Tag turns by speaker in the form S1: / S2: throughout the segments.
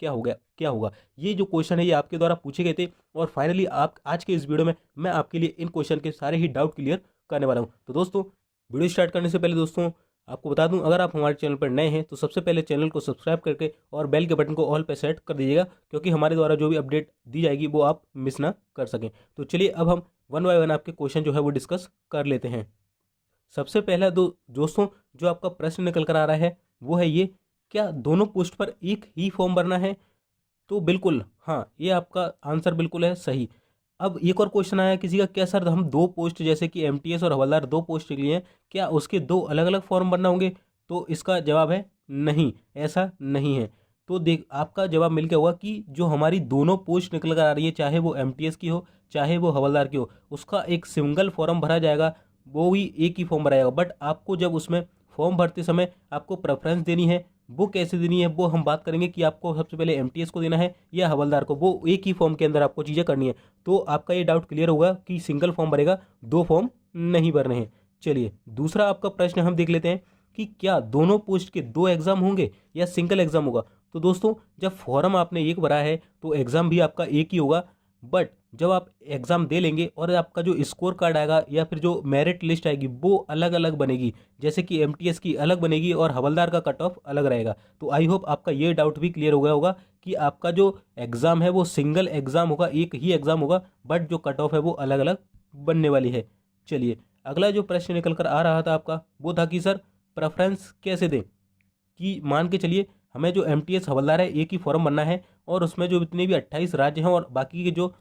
S1: क्या हो गया, क्या होगा। ये जो क्वेश्चन है ये आपके द्वारा पूछे गए थे और फाइनली आप आज के इस वीडियो में मैं आपके लिए इन क्वेश्चन के सारे ही डाउट क्लियर करने वाला हूँ। तो दोस्तों वीडियो स्टार्ट करने से पहले दोस्तों आपको बता दूं, अगर आप हमारे चैनल पर नए हैं तो सबसे पहले चैनल को सब्सक्राइब करके और बेल के बटन को ऑल पे सेट कर दीजिएगा, क्योंकि हमारे द्वारा जो भी अपडेट दी जाएगी वो आप मिस ना कर सकें। तो चलिए अब हम वन बाय वन आपके क्वेश्चन जो है वो डिस्कस कर लेते हैं। सबसे पहला दोस्तों जो आपका प्रश्न निकल कर आ रहा है वो है ये, क्या दोनों पोस्ट पर एक ही फॉर्म भरना है? तो बिल्कुल हाँ, ये आपका आंसर बिल्कुल है सही। अब एक और क्वेश्चन आया किसी का, क्या सर हम दो पोस्ट जैसे कि एमटीएस और हवलदार दो पोस्ट के लिए हैं, क्या उसके दो अलग अलग फॉर्म भरना होंगे? तो इसका जवाब है नहीं, ऐसा नहीं है। तो देख आपका जवाब मिल गया होगा कि जो हमारी दोनों पोस्ट निकल कर आ रही है, चाहे वो एमटीएस की हो चाहे वो हवलदार की हो, उसका एक सिंगल फॉर्म भरा जाएगा, वो भी एक ही फॉर्म भरा जाएगा। बट आपको जब उसमें फॉर्म भरते समय आपको प्रेफरेंस देनी है, वो कैसे देनी है वो हम बात करेंगे कि आपको सबसे पहले एमटीएस को देना है या हवलदार को, वो एक ही फॉर्म के अंदर आपको चीज़ें करनी है। तो आपका ये डाउट क्लियर होगा कि सिंगल फॉर्म भरेगा, दो फॉर्म नहीं भरने हैं। चलिए दूसरा आपका प्रश्न हम देख लेते हैं कि क्या दोनों पोस्ट के दो एग्जाम होंगे या सिंगल एग्जाम होगा? तो दोस्तों जब फॉर्म आपने एक भरा है तो एग्जाम भी आपका एक ही होगा, बट जब आप एग्जाम दे लेंगे और आपका जो स्कोर कार्ड आएगा या फिर जो मेरिट लिस्ट आएगी वो अलग अलग बनेगी, जैसे कि एमटीएस की अलग बनेगी और हवलदार का कट ऑफ अलग रहेगा। तो आई होप आपका ये डाउट भी क्लियर हो गया होगा कि आपका जो एग्जाम है वो सिंगल एग्जाम होगा, एक ही एग्जाम होगा, बट जो कट ऑफ है वो अलग अलग बनने वाली है। चलिए अगला जो प्रश्न निकल कर आ रहा था आपका वो था कि सर प्रेफरेंस कैसे दें? कि मान के चलिए हमें जो एमटीएस हवलदार है एक ही फॉर्म बनना है और उसमें जो इतने भी 28 राज्य हैं और बाकी के जो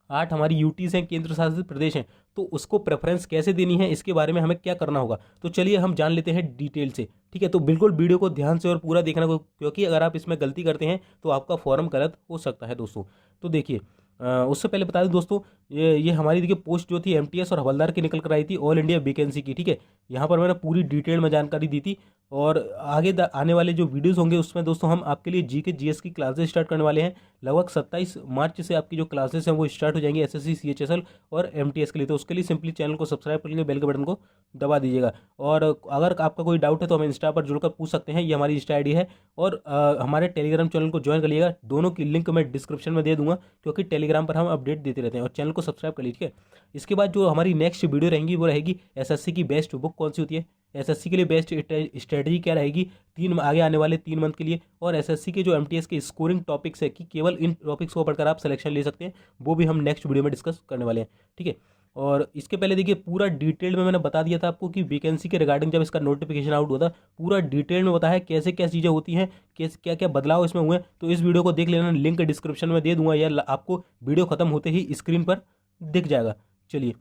S1: 8 हमारी यूटीज हैं, केंद्र शासित प्रदेश हैं, तो उसको प्रेफरेंस कैसे देनी है, इसके बारे में हमें क्या करना होगा। तो चलिए हम जान लेते हैं डिटेल से, ठीक है। तो बिल्कुल वीडियो को ध्यान से और पूरा देखना, क्योंकि अगर आप इसमें गलती करते हैं तो आपका फॉर्म गलत हो सकता है दोस्तों। तो देखिए उससे पहले बता दें दोस्तों, ये हमारी देखिए पोस्ट जो थी एमटीएस और हवलदार की निकल कर आई थी ऑल इंडिया वैकेंसी की, ठीक है। यहाँ पर मैंने पूरी डिटेल में जानकारी दी थी और आगे आने वाले जो वीडियोस होंगे उसमें दोस्तों हम आपके लिए जीके जीएस की क्लासेस स्टार्ट करने वाले हैं। लगभग 27 मार्च से आपकी जो क्लासेस हैं वो स्टार्ट हो जाएंगी एसएससी सीएचएसएल और एमटीएस के लिए। तो उसके लिए सिंपली चैनल को सब्सक्राइब करके बेल के बटन को दबा दीजिएगा। और अगर आपका कोई डाउट है तो हमें इंस्टा पर जुड़कर पूछ सकते हैं, ये हमारी इंस्टा आईडी है। और हमारे टेलीग्राम चैनल को ज्वाइन कर लीजिएगा, दोनों की लिंक मैं डिस्क्रिप्शन में दे दूंगा, क्योंकि टेलीग्राम पर हम अपडेट देते रहते हैं। और चैनल को सब्सक्राइब कर लीजिए। इसके बाद जो हमारी नेक्स्ट वीडियो रहेंगी वो रहेगी एसएससी की बेस्ट बुक कौन सी होती है, एसएससी के लिए बेस्ट स्ट्रेटजी क्या रहेगी आगे आने वाले 3 मंथ के लिए, और एसएससी के जो एमटीएस के स्कोरिंग टॉपिक्स है कि केवल इन टॉपिक्स को पढ़कर आप सिलेक्शन ले सकते हैं, वो भी हम नेक्स्ट वीडियो में डिस्कस करने वाले हैं, ठीक है। और इसके पहले देखिए पूरा डिटेल में मैंने बता दिया था आपको कि वैकेंसी के रिगार्डिंग जब इसका नोटिफिकेशन आउट हुआ था, पूरा डिटेल में बताया कैसे क्या चीज़ें होती हैं, कैसे क्या क्या बदलाव इसमें हुए। तो इस वीडियो को देख लेना, लिंक डिस्क्रिप्शन में दे दूंगा या आपको वीडियो खत्म होते ही स्क्रीन पर दिख जाएगा। चलिए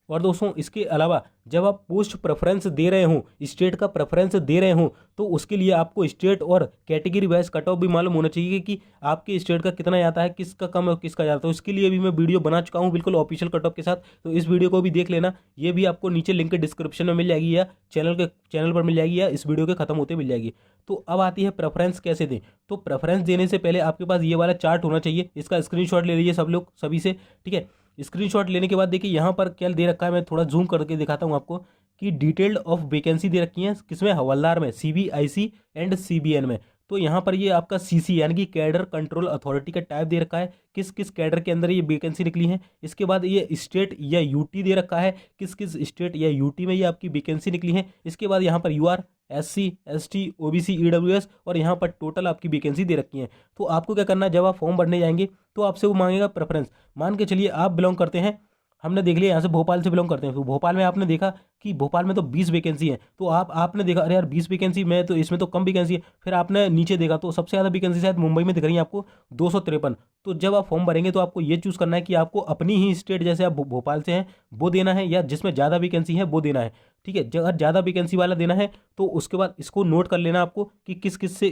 S1: और दोस्तों इसके अलावा जब आप पोस्ट प्रेफरेंस दे रहे हो, स्टेट का प्रेफरेंस दे रहे हो, तो उसके लिए आपको स्टेट और कैटेगरी वाइज कट ऑफ भी मालूम होना चाहिए कि आपके स्टेट का कितना जाता है, किसका कम है किसका ज़्यादा। तो इसके लिए भी मैं वीडियो बना चुका हूँ बिल्कुल ऑफिशियल कट ऑफ के साथ, तो इस वीडियो को भी देख लेना। ये भी आपको नीचे लिंक डिस्क्रिप्शन में मिल जाएगी या चैनल पर मिल जाएगी या इस वीडियो के खत्म होते मिल जाएगी। तो अब आती है प्रेफरेंस कैसे दें। तो प्रेफरेंस देने से पहले आपके पास ये वाला चार्ट होना चाहिए, इसका स्क्रीनशॉट ले लीजिए सब लोग सभी से, ठीक है। स्क्रीनशॉट लेने के बाद देखिए यहाँ पर क्या दे रखा है, मैं थोड़ा जूम करके दिखाता हूँ आपको कि डिटेल्ड ऑफ वैकेंसी दे रखी है किसमें, हवलदार में, सीबीआईसी एंड सीबीएन में। तो यहाँ पर ये आपका सीसी यानी कि कैडर कंट्रोल अथॉरिटी का टाइप दे रखा है, किस किस कैडर के अंदर ये वैकेंसी निकली है। इसके बाद ये स्टेट या यूटी दे रखा है, किस किस स्टेट या यूटी में ये आपकी वैकेंसी निकली है। इसके बाद यहाँ पर UR, SC, ST, OBC, EWS और यहाँ पर टोटल आपकी वैकेंसी दे रखी है। तो आपको क्या करना है, जब आप फॉर्म भरने जाएंगे तो आपसे वो मांगेगा प्रेफरेंस। मान के चलिए आप बिलोंग करते हैं, हमने देख लिया यहाँ से भोपाल से बिलोंग करते हैं, तो भोपाल में आपने देखा कि भोपाल में तो 20 वैकेंसी है, तो आपने देखा अरे यार 20 वैकेंसी में तो इसमें तो कम वैकेंसी है। फिर आपने नीचे देखा तो सबसे ज़्यादा वैकेंसी शायद मुंबई में दिख रही है आपको 253। तो जब आप फॉर्म भरेंगे तो आपको ये चूज़ करना है कि आपको अपनी ही स्टेट, जैसे आप भोपाल से हैं, वो देना है या जिसमें ज़्यादा वैकेंसी है वो देना है, ठीक है। अगर ज़्यादा वैकेंसी वाला देना है तो उसके बाद इसको नोट कर लेना आपको कि किस किस से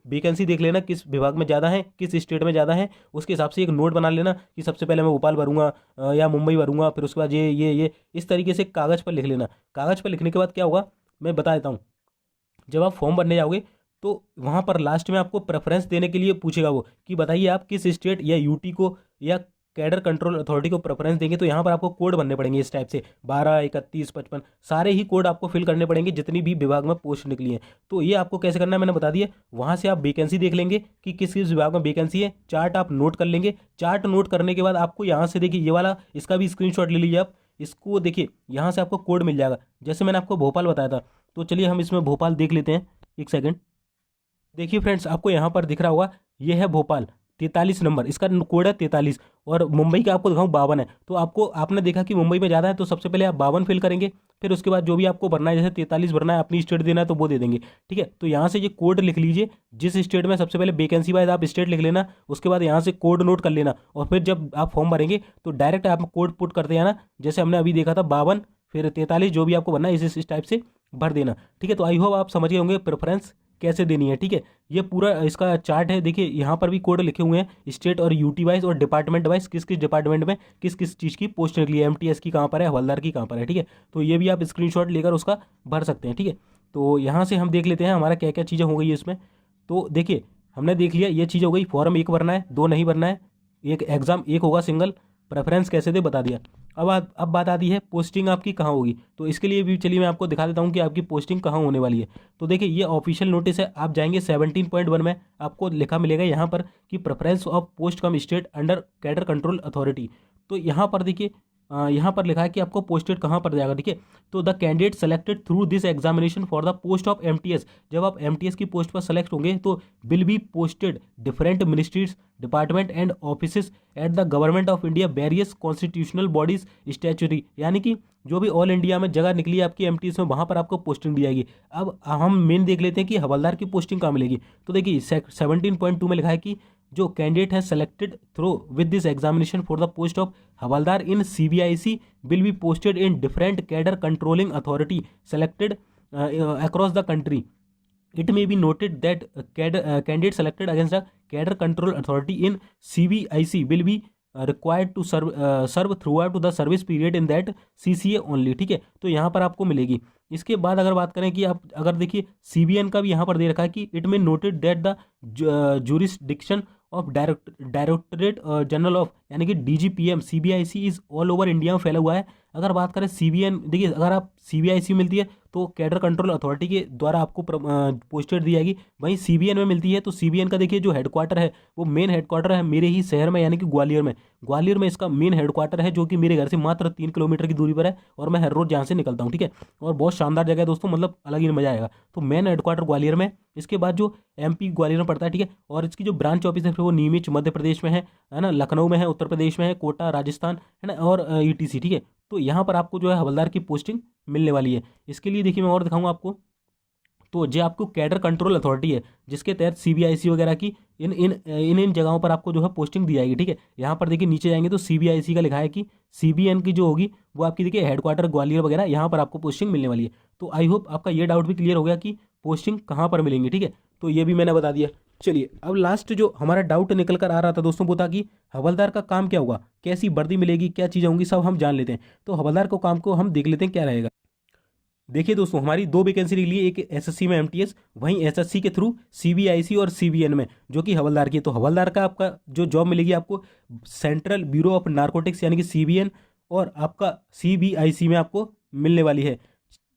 S1: वैकेंसी देख लेना, किस विभाग में ज़्यादा है, किस स्टेट में ज़्यादा है, उसके हिसाब से एक नोट बना लेना कि सबसे पहले मैं भोपाल भरूंगा या मुंबई भरूंगा, फिर उसके बाद ये इस तरीके से कागज़ पर लिख लेना। कागज़ पर लिखने के बाद क्या होगा मैं बता देता हूँ। जब आप फॉर्म भरने जाओगे तो वहाँ पर लास्ट में आपको प्रेफरेंस देने के लिए पूछेगा वो कि बताइए आप किस स्टेट या यूटी को या कैडर कंट्रोल अथॉरिटी को प्रेफरेंस देंगे तो यहाँ पर आपको कोड भरने पड़ेंगे इस टाइप से 12, 31, 55 सारे ही कोड आपको फिल करने पड़ेंगे जितनी भी विभाग में पोस्ट निकली है। तो ये आपको कैसे करना है मैंने बता दिया। वहाँ से आप वैकेंसी देख लेंगे कि किस किस विभाग में वैकेंसी है, चार्ट आप नोट कर लेंगे। चार्ट नोट करने के बाद आपको यहाँ से देखिए ये वाला इसका भी स्क्रीनशॉट ले लीजिए आप। इसको देखिए यहाँ से आपको कोड मिल जाएगा। जैसे मैंने आपको भोपाल बताया था, तो चलिए हम इसमें भोपाल देख लेते हैं, एक सेकेंड। देखिए फ्रेंड्स, आपको यहाँ पर दिख रहा होगा, ये है भोपाल 43 नंबर, इसका कोड है 43। और मुंबई का आपको दिखाऊँ 52 है। तो आपको आपने देखा कि मुंबई में ज़्यादा है, तो सबसे पहले आप 52 फिल करेंगे। फिर उसके बाद जो भी आपको भरना है, जैसे 43 भरना है, अपनी स्टेट देना है तो वो दे देंगे। ठीक है, तो यहाँ से ये कोड लिख लीजिए, जिस स्टेट में सबसे पहले वैकेंसी वाइज आप स्टेट लिख लेना। उसके बाद यहाँ से कोड नोट कर लेना, और फिर जब आप फॉर्म भरेंगे तो डायरेक्ट आप कोड पुट करते जाना। जैसे हमने अभी देखा था 52 फिर 43, जो भी आपको भरना है इस टाइप से भर देना। ठीक है, तो आई होप आप समझ गए होंगे प्रेफरेंस कैसे देनी है। ठीक है, ये पूरा इसका चार्ट है। देखिए यहाँ पर भी कोड लिखे हुए हैं, स्टेट और यूटी वाइज और डिपार्टमेंट वाइज, किस किस डिपार्टमेंट में किस किस चीज़ की पोस्ट निकली है, एमटीएस की कहाँ पर है, हवलदार की कहाँ पर है। ठीक है, तो ये भी आप स्क्रीनशॉट लेकर उसका भर सकते हैं। ठीक है, तो यहाँ से हम देख लेते हैं हमारा क्या क्या चीज़ें हो गई है इसमें। तो देखिए हमने देख लिया, ये चीज़ हो गई। फॉर्म 1 भरना है, 2 नहीं भरना है, एक एग्जाम 1 होगा सिंगल। प्रेफरेंस कैसे दे बता दिया। अब बात आती है पोस्टिंग आपकी कहाँ होगी। तो इसके लिए भी चलिए मैं आपको दिखा देता हूँ कि आपकी पोस्टिंग कहाँ होने वाली है। तो देखिए ये ऑफिशियल नोटिस है, आप जाएंगे 17.1 में आपको लिखा मिलेगा यहाँ पर कि preference of post come state under cadre control authority. तो यहाँ पर देखिए यहाँ पर लिखा है कि आपको पोस्टेड कहाँ पर जाएगा। ठीक है, तो the candidate selected through this examination for the post of MTS, जब आप एमटीएस की पोस्ट पर सेलेक्ट होंगे तो will be posted different ministries, department and offices at the government of India various constitutional bodies statutory, यानी कि जो भी ऑल इंडिया में जगह निकली है आपकी एमटीएस में, वहाँ पर आपको पोस्टिंग दी जाएगी। अब हम मेन देख लेते हैं कि हवलदार की पोस्टिंग कहाँ मिलेगी। तो देखिए 17.2 में लिखा है कि जो कैंडिडेट है selected through with this examination for the post of havildar in CBIC will be posted in different cadre controlling authority selected across the country. It may be noted that candidate selected against the cadre control authority in CBIC will be required to serve throughout the service period in that CCA only। ठीक है, तो यहाँ पर आपको मिलेगी। इसके बाद अगर बात करें कि आप अगर देखिए CBN का भी यहाँ पर दे रखा है कि इट में noted that the jurisdiction of directorate general of, यानी कि DGPM CBIC is all over India में फैला हुआ है। अगर बात करें CBN, देखिए अगर आप CBIC मिलती है तो कैडर कंट्रोल अथॉरिटी के द्वारा आपको पोस्टेड दी जाएगी। वहीं CBN में मिलती है तो CBN का देखिए जो हेडक्वार्टर है वो मेन हेडक्वार्टर है मेरे ही शहर में, यानी कि ग्वालियर में। ग्वालियर में इसका मेन हेडक्वार्टर है, जो कि मेरे घर से मात्र 3 किलोमीटर की दूरी पर है, और मैं हर रोज यहाँ से निकलता हूँ। ठीक है, और बहुत शानदार जगह है दोस्तों, मतलब अलग ही मजा आएगा। तो मेन हेडक्वार्टर ग्वालियर में, इसके बाद जो MP ग्वालियर में पड़ता है। ठीक है, और इसकी जो ब्रांच ऑफिस है फिर वो नीमच मध्य प्रदेश में है ना, लखनऊ में है उत्तर प्रदेश में है, कोटा राजस्थान है ना, और ETC। ठीक है, तो यहाँ पर आपको जो है हवलदार की पोस्टिंग मिलने वाली है। इसके लिए देखिए मैं और दिखाऊंगा आपको। तो जो आपको कैडर कंट्रोल अथॉरिटी है जिसके तहत CBIC वगैरह की इन जगहों पर आपको जो है पोस्टिंग दी जाएगी। ठीक है, यहाँ पर देखिए नीचे जाएंगे तो CBIC का लिखा है कि CBN की जो होगी वो आपकी देखिए हेडक्वार्टर ग्वालियर वगैरह, यहाँ पर आपको पोस्टिंग मिलने वाली है। तो आई होप आपका ये डाउट भी क्लियर हो गया कि पोस्टिंग कहाँ पर मिलेंगी। ठीक है, तो ये भी मैंने बता दिया। चलिए अब लास्ट जो हमारा डाउट निकल कर आ रहा था दोस्तों वो था कि हवलदार का काम क्या होगा, कैसी वर्दी मिलेगी, क्या चीज़ें होंगी, सब हम जान लेते हैं। तो हवलदार को काम को हम देख लेते हैं क्या रहेगा। देखिए दोस्तों हमारी 2 वैकेंसी निकली है, एक SSC में MTS, वहीं SSC के थ्रू CBIC और CBN में जो कि हवलदार की है। तो हवलदार का आपका जो जॉब मिलेगी आपको सेंट्रल ब्यूरो ऑफ नारकोटिक्स यानी कि CBN, और आपका CBIC में आपको मिलने वाली है।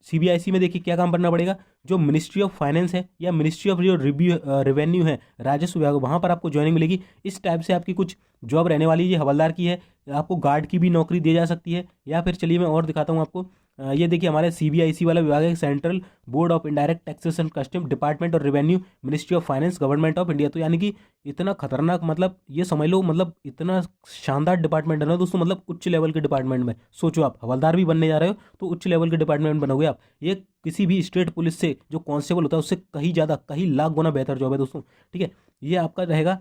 S1: CBIC में देखिए क्या काम करना पड़ेगा, जो मिनिस्ट्री ऑफ फाइनेंस है या मिनिस्ट्री ऑफ जो रेवेन्यू है, राजस्व विभाग, वहाँ पर आपको ज्वाइनिंग मिलेगी। इस टाइप से आपकी कुछ जॉब रहने वाली है। ये हवलदार की है, आपको गार्ड की भी नौकरी दी जा सकती है, या फिर चलिए मैं और दिखाता हूँ आपको। ये देखिए हमारे CBIC वाला विभाग है, central board of indirect taxes and custom department और revenue ministry of finance government of India. तो यानी कि इतना खतरनाक, मतलब ये समझ लो, मतलब इतना शानदार डिपार्टमेंट है ना दोस्तों, मतलब उच्च लेवल के डिपार्टमेंट में। सोचो आप हवलदार भी बनने जा रहे हो तो उच्च लेवल के डिपार्टमेंट बनोगे आप। ये किसी भी स्टेट पुलिस से जो कांस्टेबल होता है उससे कहीं ज़्यादा, कहीं लाख गुना बेहतर जॉब है दोस्तों। ठीक है, ये आपका रहेगा।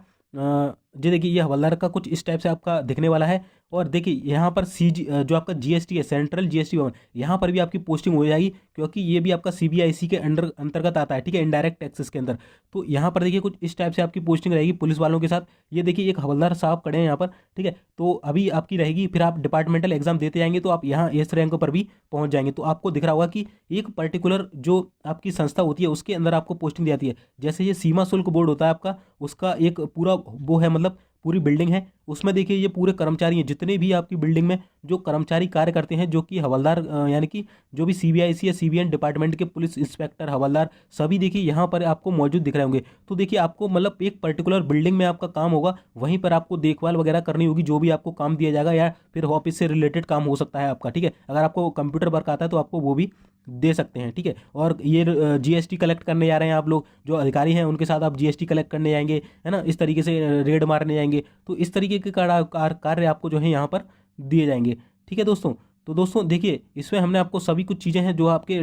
S1: जी देखिए ये हवलदार का कुछ इस टाइप से आपका दिखने वाला है। और देखिए यहाँ पर जो आपका GST है, सेंट्रल GST भवन, यहाँ पर भी आपकी पोस्टिंग हो जाएगी, क्योंकि ये भी आपका CBIC के अंतर्गत आता है। ठीक है, इनडायरेक्ट टैक्सेस के अंदर। तो यहाँ पर देखिए कुछ इस टाइप से आपकी पोस्टिंग रहेगी पुलिस वालों के साथ। ये देखिए एक हवलदार साहब खड़े हैं यहाँ पर। ठीक है, तो अभी आपकी रहेगी, फिर आप डिपार्टमेंटल एग्जाम देते जाएंगे तो आप यहाँ इस रैंक पर भी पहुँच जाएंगे। तो आपको दिख रहा होगा कि एक पर्टिकुलर जो आपकी संस्था होती है उसके अंदर आपको पोस्टिंग दी जाती है। जैसे ये सीमा शुल्क बोर्ड होता है आपका, उसका एक पूरा वो है, मतलब पूरी बिल्डिंग है उसमें देखिए ये पूरे कर्मचारी हैं, जितने भी आपकी बिल्डिंग में जो कर्मचारी कार्य करते हैं, जो कि हवलदार यानी कि जो भी सीबीआईसी या सीबीएन डिपार्टमेंट के पुलिस इंस्पेक्टर हवलदार सभी देखिए यहाँ पर आपको मौजूद दिख रहे होंगे। तो देखिए आपको मतलब एक पर्टिकुलर बिल्डिंग में आपका काम होगा, वहीं पर आपको देखभाल वगैरह करनी होगी, जो भी आपको काम दिया जाएगा या फिर ऑफिस से रिलेटेड काम हो सकता है आपका, ठीक है। अगर आपको कंप्यूटर वर्क आता है तो आपको वो भी दे सकते हैं, ठीक है। और ये जीएसटी कलेक्ट करने जा रहे हैं आप लोग, जो अधिकारी हैं उनके साथ आप जीएसटी कलेक्ट करने जाएंगे, है ना, इस तरीके से रेड मारने जाएंगे। तो इस तरीके के कार्य आपको जो है यहाँ पर दिए जाएंगे, ठीक है दोस्तों। तो दोस्तों देखिए इसमें हमने आपको सभी कुछ चीज़ें हैं जो आपके